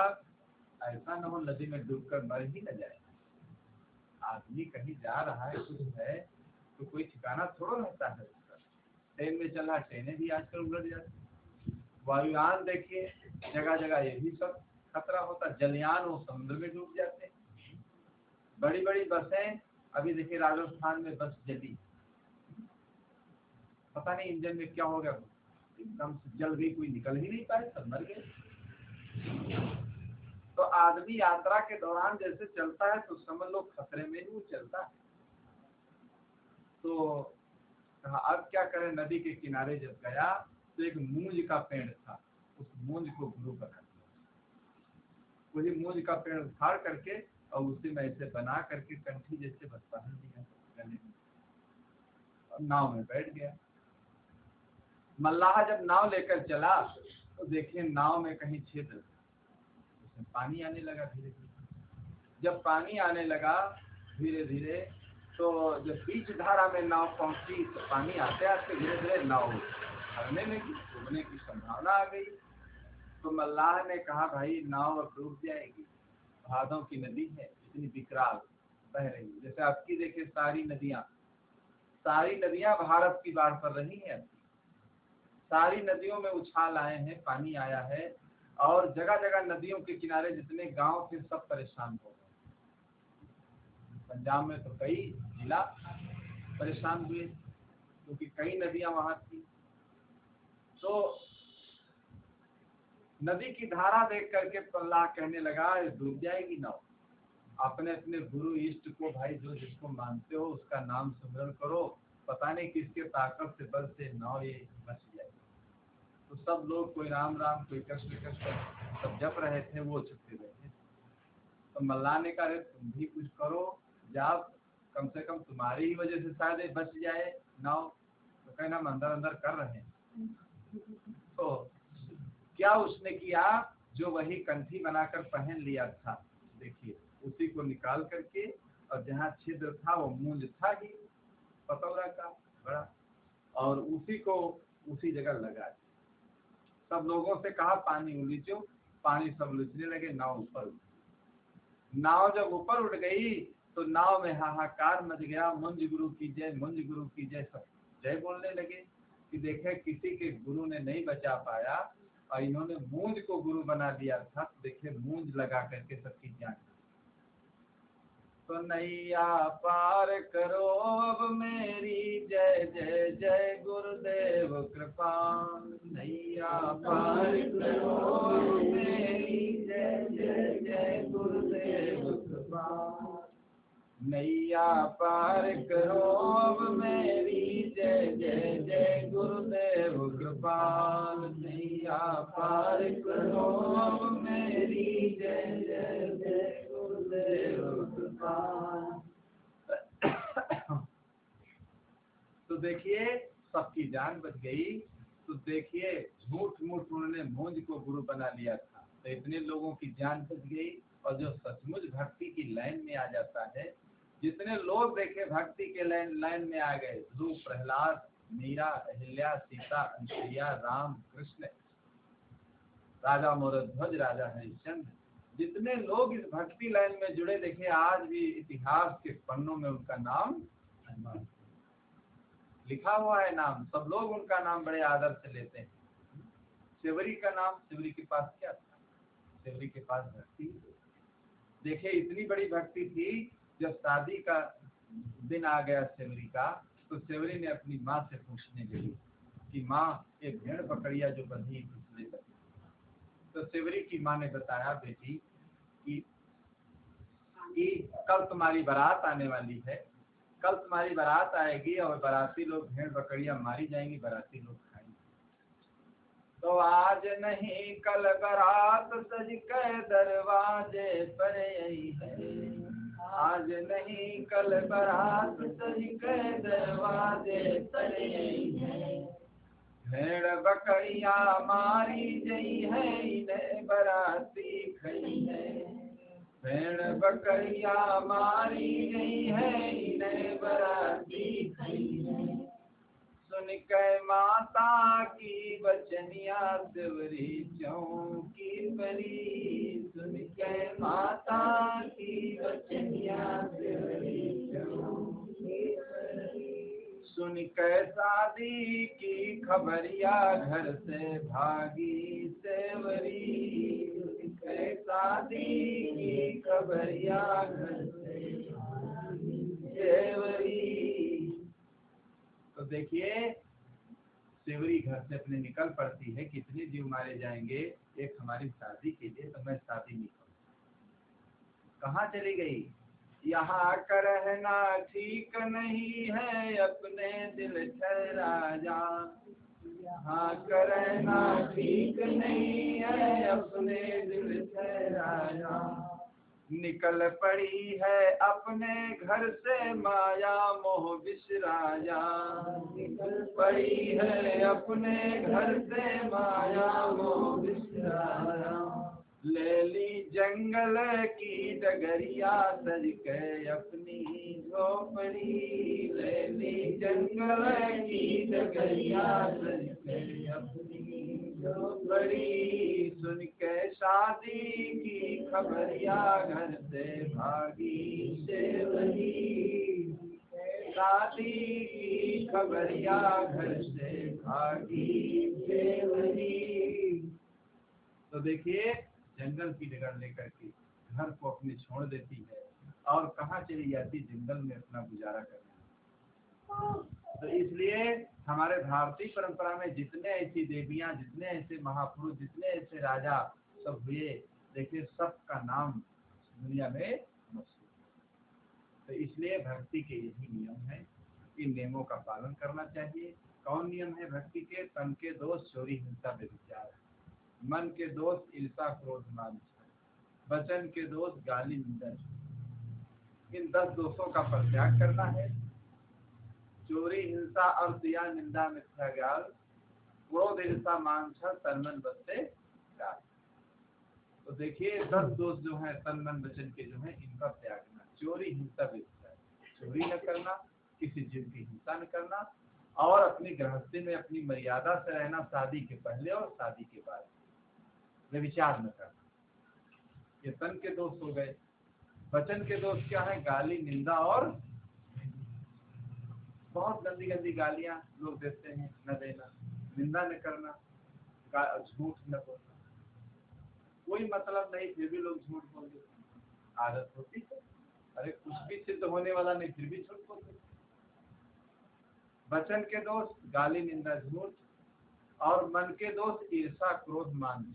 ऐसा न हो नदी में डूबकर मर ही न जाए। आदमी कहीं जा रहा है, कुछ है तो कोई ठिकाना थोड़ा रहता है उसका। ट्रेन में चला, ट्रेनें भी आजकल उलट जाती। वायुयान देखिए, जगह जगह ये भी सब खतरा होता। जलयान वो समुद्र में डूब जाते हैं। बड़ी बड़ी बसें, अभी देखिए राजस्थान में बस जली, पता नहीं इंजन में क्या हो गया, एकदम से जल गई, कोई निकल ही नहीं पाए, सब मर गए। तो आदमी यात्रा के दौरान जैसे चलता है तो समझ लो खतरे में ही वो चलता है। तो कहा अब क्या करें। नदी के किनारे जब गया तो एक मूंज का पेड़ था, उस मूंज को गुरु बना दिया। वही मूंज का पेड़ उखाड़ करके और उसी में ऐसे बना करके कंठी जैसे बस पहन दिया गले में, और नाव में बैठ गया। मल्लाह जब नाव लेकर चला तो देखिए नाव में कहीं छिद्र, उसमें पानी आने लगा धीरे धीरे। जब पानी आने लगा धीरे धीरे, तो जब बीच धारा में नाव पहुंची तो पानी आते आते धीरे धीरे नाव हरने लगी, डूबने की संभावना आ गई। तो मल्लाह ने कहा भाई नाव अब डूब जाएगी, भादों की नदी है, इतनी विकराल बह रही है। जैसे आपकी देखिए सारी नदियां भारत की बाढ़ पर रही हैं। सारी नदियों में उछाल आए हैं, पानी आया है, और जगह जगह नदियों के किनारे जितने गांव थे सब परेशान हो गए। पंजाब में तो कई जिला परेशान हुए क्योंकि कई नदियां वहां थी। तो नदी की धारा देख करके अल्लाह कहने लगा डूब जाएगी नाव। अपने अपने गुरु इष्ट को भाई जो जिसको मानते हो उसका नाम स्मरण करो, पता नहीं किसके ताकत से बल से नाव ये बच जाएगी। तो सब लोग कोई राम राम कोई कृष्ण कृष्ण सब जप रहे थे, वो छुपते रहे। तो मल्लाह ने कहा तुम भी कुछ करो, जाओ, कम से कम तुम्हारी ही वजह से शायद बच जाए नाव। तो कहना हम अंदर अंदर कर रहे हैं। तो क्या उसने किया, जो वही कंठी बनाकर पहन लिया था, देखिए उसी को निकाल करके, और जहाँ छिद्र था वो मूंज था ही पतौरा का बड़ा, और उसी को उसी जगह लगा। सब लोगों से कहा पानी उलीचो, पानी सब उलीचने लगे, नाव ऊपर उठ। नाव जब ऊपर उठ गई तो नाव में हाहाकार मच गया, मुंज गुरु की जय, मुंज गुरु की जय, सब जय बोलने लगे कि देखे किसी के गुरु ने नहीं बचा पाया और इन्होंने मूंज को गुरु बना दिया था। तो देखे मूंज लगा करके सबकी जान। तो नैया पार करो अब मेरी, जय जय जय गुरुदेव कृपा। नैया पार करो अब मेरी, जय जय जय गुरुदेव कृपा। नैया पार करो अब मेरी, जय जय जय गुरुदेव कृपा। नैया पार करो अब मेरी, जय जय जय गुरुदेव कृपा। तो देखिए सबकी जान बच गई। तो देखिए झूठ मूठ उन्होंने मूंज को गुरु बना लिया था, तो इतने लोगों की जान बच गई। और जो सचमुच भक्ति की लाइन में आ जाता है, जितने लोग देखे भक्ति के लाइन में आ गए, ध्रुव, प्रहलाद, मीरा, अहिल्या, सीता, अनुसुईया, राम, कृष्ण, राजा मोरध्वज, राजा हरिश्चंद्र, जितने लोग इस भक्ति लाइन में जुड़े, देखिए आज भी इतिहास के पन्नों में उनका नाम लिखा हुआ है। नाम सब लोग उनका नाम बड़े आदर से लेते हैं। सेवरी का नाम, सेवरी के पास क्या था? सेवरी के पास भक्ति। देखिए इतनी बड़ी भक्ति थी, जब शादी का दिन आ गया सेवरी का, तो सेवरी ने अपनी माँ से पूछने लगी कि माँ एक भेड़ बकरिया जो बंधी पिछले तक। तो सेवरी की माँ ने बताया बेटी कि कल तुम्हारी बारात आने वाली है, कल तुम्हारी बारात आएगी और बाराती लोग भेड़ बकरियां मारी जाएंगी, बाराती लोग खाएंगे। तो आज नहीं कल बारात सज के दरवाजे पर आई है, आज नहीं कल बारात सज के दरवाजे पर आई है। भेड़ बकरियां मारी गई है, इन्हें बाराती खई है। भेड़ बकरियां मारी गई है, इन्हें बाराती खई है। सुन के माता की बचनिया देवरी चौकी परी, सुन के माता की बचनिया देवरी चौकी परी। सुन के शादी की खबरिया घर से भागी सेवरी, सुन के शादी की खबरिया घर से भागी सेवरी। तो देखिए सेवरी घर से अपने निकल पड़ती है, कितने जीव मारे जाएंगे एक हमारी शादी के लिए, तो मैं शादी नहीं करूँ। कहाँ चली गई? यहाँ का रहना ठीक नहीं है, अपने दिल ठहरा जा। यहाँ का रहना ठीक नहीं है, अपने दिल ठहरा जा। निकल पड़ी है अपने घर से माया मोह बिसराया, निकल पड़ी है अपने घर से माया मोह बिसराया। ले ली जंगल की डगरिया सज के अपनी झोपड़ी, ले ली जंगल की डगरिया सज के अपनी झोपड़ी। सुन के शादी की खबरिया घर से भागी सेवरी, शादी की खबरिया घर से भागी सेवरी। तो देखिए जंगल की डगर लेकर के घर को अपने छोड़ देती है और कहाँ चली जाती? जंगल में अपना गुजारा करने। तो इसलिए हमारे भारतीय परंपरा में जितने ऐसी देवियां, जितने ऐसे महापुरुष, जितने ऐसे राजा सब हुए, देखिए सबका नाम दुनिया में मशहूर। तो इसलिए भक्ति के यही नियम है, इन नियमों का पालन करना चाहिए। कौन नियम है भक्ति के? तन के दोष, चोरी, हिंसा, व्यभिचार। मन के दोष, ईर्षा, क्रोध, मान। वचन के दोष, गाली, निंदा। इन 10 दोषों का परित्याग करना है। चोरी, हिंसा, अर्थ या निंदा, मिथ्या ज्ञान, क्रोध, ईर्षा, मान, छल, तन मन बद से त्याग। तो देखिए 10 दोष जो है तन मन वचन के जो है इनका त्यागना। चोरी, हिंसा, व्यभिचार। चोरी न करना, किसी जीव की हिंसा न करना, और अपनी गृहस्थी में अपनी मर्यादा से रहना, शादी के पहले और शादी के बाद। व्यभिचार न करना, ये तन के दोष हो गए। वचन के दोष क्या है? गाली, निंदा और बहुत गंदी गंदी गालियां लोग देते हैं, न देना। निंदा न करना, झूठ न बोलना, कोई मतलब नहीं फिर भी लोग झूठ बोल देते हैं। आदत होती है, अरे कुछ भी सिद्ध होने वाला नहीं फिर भी झूठ बोल देते। वचन के दोष, गाली, निंदा, झूठ। और मन के दोष, ईर्षा, क्रोध, मान।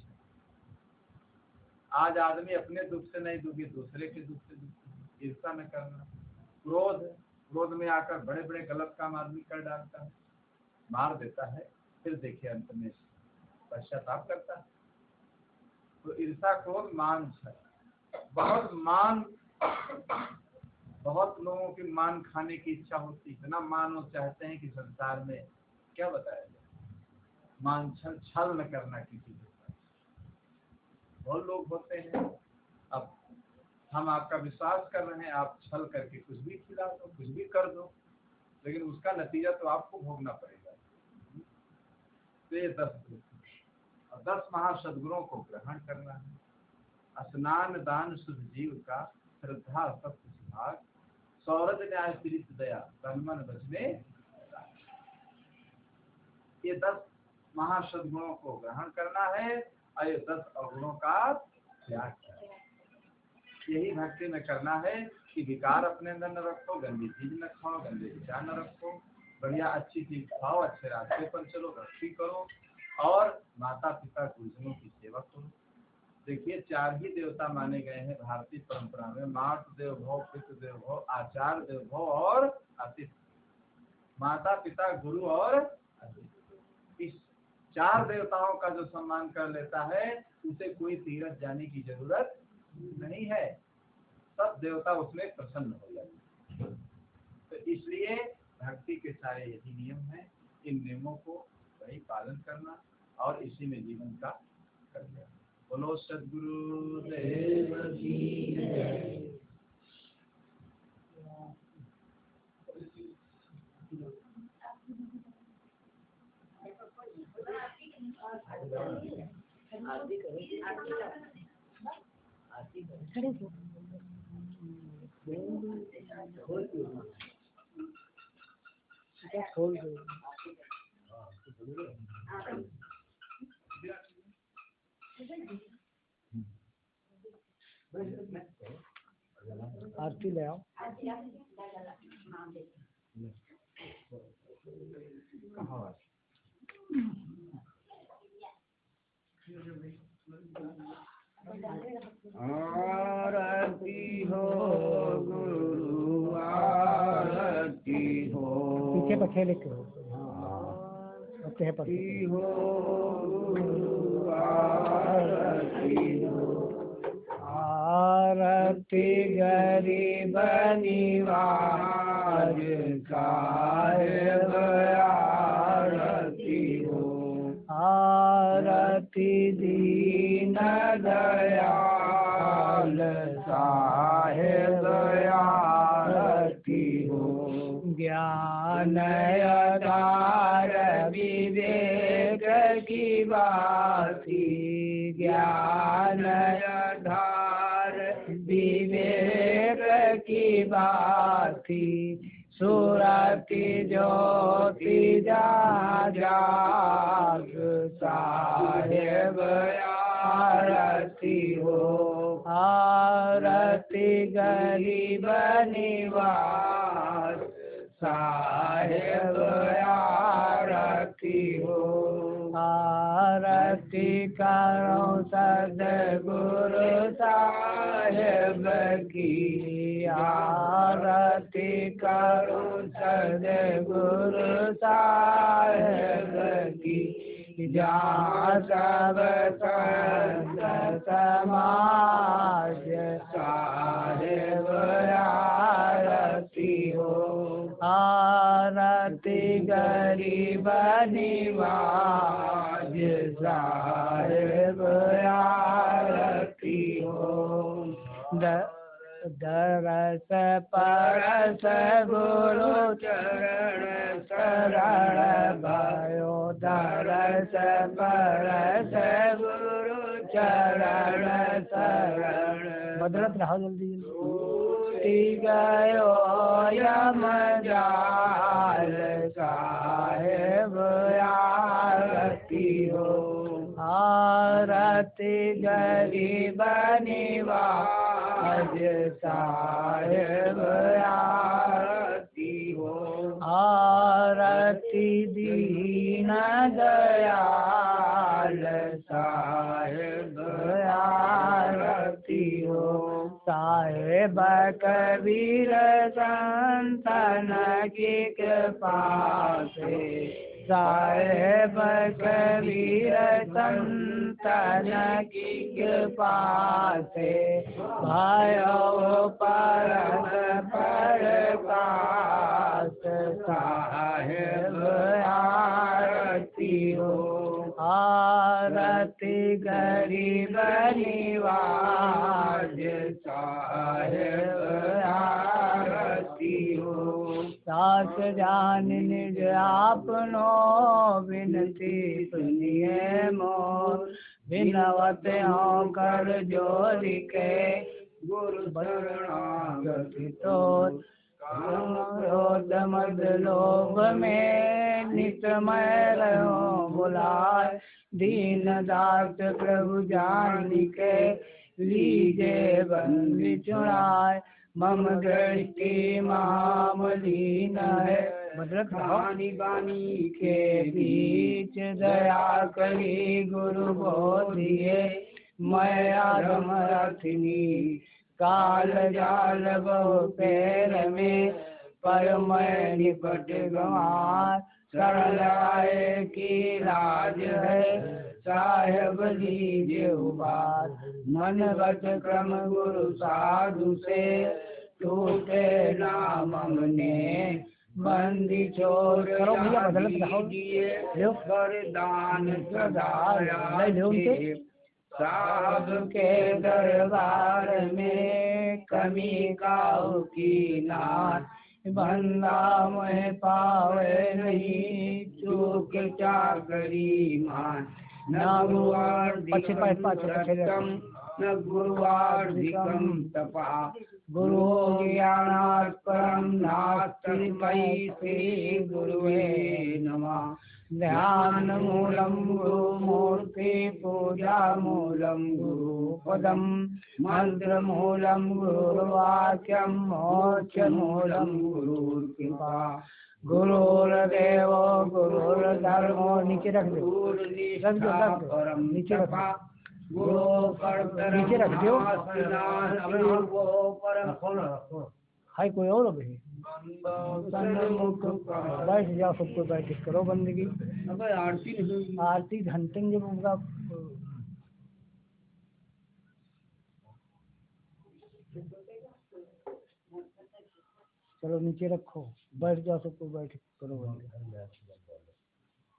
आज आदमी अपने दुख से नहीं दुखी, दूसरे के दुख से दुखी। ईर्षा न करना। क्रोध, क्रोध में आकर बड़े बड़े गलत काम आदमी कर डालता है, मार देता है, फिर देखिए अंत में पश्चाताप करता है। तो ईर्षा, क्रोध, मान, छल। बहुत लोगों की मान खाने की इच्छा होती, इतना मान वो चाहते हैं कि संसार में क्या बताया जाए। मान, छल न करना किसी के साथ। बहुत लोग होते हैं, अब हम आपका विश्वास कर रहे हैं, आप छल करके कुछ भी खिला दो, कुछ भी कर दो, लेकिन उसका नतीजा तो आपको भोगना पड़ेगा। तो ये 10 महासद्गुणों को ग्रहण करना है। स्नान, दान, शुद्ध जीव का, श्रद्धा, सत्य, सुभाग, सौरज, न्याय, प्रीति, दया, तन मन बचने। ये 10 महासद्गुणों को ग्रहण करना है और ये 10 अवगुणों का त्याग करना है। यही भक्ति में करना है कि विकार अपने अंदर न रखो, गंदी चीज न खाओ, गंदे विचार न रखो, बढ़िया अच्छी चीज खाओ, अच्छे रास्ते पर चलो, भक्ति करो और माता पिता गुरुजनों की सेवा करो। देखिए 4 ही देवता माने गए हैं भारतीय परंपरा में, मातृ देव भव, पितृ देव भव, आचार्य देव भव और अतिथि। माता पिता, गुरु और अतिथि, इस 4 देवताओं का जो सम्मान कर लेता है उसे कोई तीर्थ जाने की जरूरत नहीं है, सब देवता उसमें प्रसन्न हो जाते हैं। तो इसलिए भक्ति के सारे यही नियम हैं, इन नियमों को वही पालन करना और इसी में जीवन का करना। बोलो सद्गुरु देव की जय। खोल दो। आरती ले आओ। आरती हो गुरु आरती हो। पीछे पछे लिखे हो गुरु आरती हो। आरती गरीब निवाज साहेब आरती हो। आरती दीन दयाल साहेब आरती हो। ज्ञान आधार विवेक की बाती। ज्ञान आधार विवेक की बाती। सुरति ज्योति जाग साहेब आरती हो। आरती गरीब निवास साहेब आरती हो। आरती करो सद्गुरु साहेब की। आरती करो सद्गुरु साहेब की। जहाँ सब संत समाज साहेब आरती हो। आरती गरीब निवाज साहेब आरती हो। दरस परस गुरु चरण शरण भयो। दरस परस गुरु चरण शरण। बदलत रहो जल्दी। गयो यम जाल साहेब आरती हो। आरती गरीब निवाज साहेब आरती हो। आरती दीन दयाल साहेब आरती हो। साहेब कबीर संतन की कृपा से। साहेब कबीर संतन की कृपा से। भयो परस्पर पास साहेब आरती हो। आरती गरीब निवाज साहेब आरती हो। सास जान निज आपनो विनती सुनिए मोर। बिनवत हों कर जोरी के गुरु शरणागति तोर। क्रोध मद लोभ में नितमय रहो बुलाए। दीन दास प्रभु जान के लीजे बंदी चुराए। मम दृष्टि महामलीन है बानी बानी के बीच। दया करी गुरु बोधिए मैं आदम रथनी। काल जाल बहु पैर में पर मैं निपट गंवार। शरण आए की लाज है साहेब लीजिए उबार। मन बच क्रम गुरु साधु से टूटे नाम हमने। बंदी छोड़ दीजिए वरदान सदाया। साहब के दरबार में कमी काऊ की नार। बंदा में पावे नहीं चूक चाकरी मान। न गुरुवार्धिकं न गुरुवार्धिकं तपः गुरो ज्ञानात् परं नास्ति मयि श्री गुरुवे नमः। ध्यान मूलं गुरुमूर्ति पूजा मूलं गुरुपदं मंत्र मूलं गुरुवाक्यं मोक्ष मूलं गुरुकृपा गुरुर्देव गुरुर्धर्मो नीचे रख दो नीचे रख हाय कोई और भी बैठ जाओ सबको बैठ करो बंदगी। आरती घंटे में जब उनका चलो नीचे रखो बैठ जाओ सबको बैठ करो बंदगी।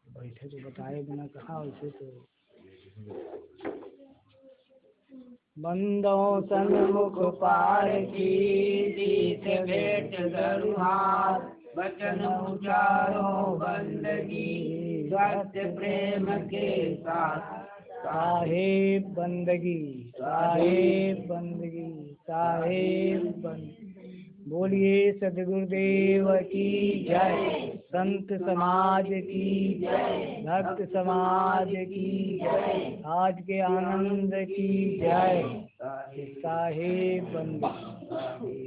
बैठे तो बताए बिना कहा वैसे तो बंदो सन्मुख पार की दीत भेंट दरुहार वचन उचारो बंदगी सत्य प्रेम के साथ साहेब बंदगी साहेब बंदगी साहेब बंदगी। बोलिए सद्गुरुदेव की जय, संत समाज की जय, भक्त समाज की जय, आज के आनंद की जय। साहेब बंदगी।